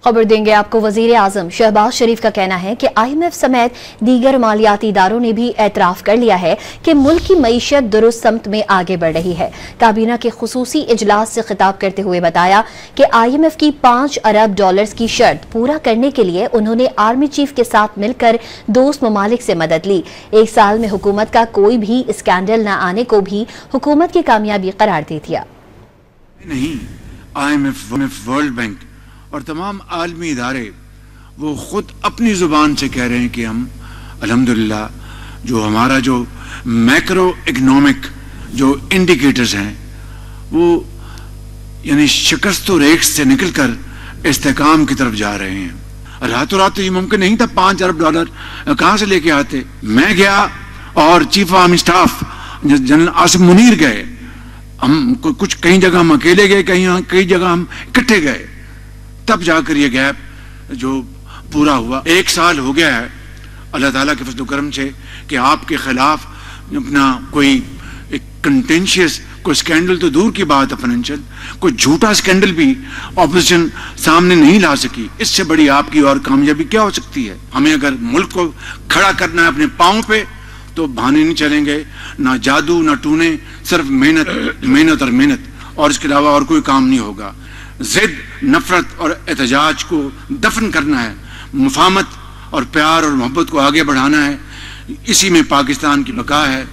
खबर देंगे आपको। वजीर आजम शहबाज शरीफ का कहना है कि IMF समेत दीगर मालियाती इदारों ने भी एतराफ कर लिया है कि मुल्क की मईशत दुरुस्त समत में आगे बढ़ रही है। काबीना के खुसूसी इजलास से खिताब करते हुए बताया कि IMF की $5 अरब की शर्त पूरा करने के लिए उन्होंने आर्मी चीफ के साथ मिलकर दोस्त ममालिक से मदद ली। एक साल में हुकूमत का कोई भी स्कैंडल न आने को भी हुकूमत की कामयाबी करार दे दिया। नहीं, IMF, वर्ल्ड बैंक और तमाम आलमी इदारे वो खुद अपनी ज़ुबान से कह रहे हैं कि हम अल्हम्दुलिल्लाह जो हमारा जो मैक्रो इकनॉमिक जो इंडिकेटर्स हैं वो यानी शिकस्त और रेख से निकलकर इस्तेकाम की तरफ जा रहे हैं। रातों रात तो ये मुमकिन नहीं था $5 अरब कहाँ से लेके आते। मैं गया और chief army staff general Asif Munir गए, हम कुछ कई जगह हम अकेले गए, कई जगह हम इकट्ठे गए, तब जाकर ये गैप जो पूरा हुआ। 1 साल हो गया है अल्लाह ताला के फज़ल करम से कि आपके खिलाफ अपना कोई एक कंटेंशियस कोई स्कैंडल तो दूर की बात है, फाइनेंशियल कोई झूठा स्कैंडल भी ऑपोजिशन सामने नहीं ला सकी। इससे बड़ी आपकी और कामयाबी क्या हो सकती है। हमें अगर मुल्क को खड़ा करना है अपने पाँव पे तो बहाने नहीं चलेंगे, ना जादू ना टूने, सिर्फ मेहनत और मेहनत, और इसके अलावा और कोई काम नहीं होगा। जिद, नफरत और एहतजाज को दफन करना है, मुफाहमत और प्यार और मोहब्बत को आगे बढ़ाना है, इसी में पाकिस्तान की बका है।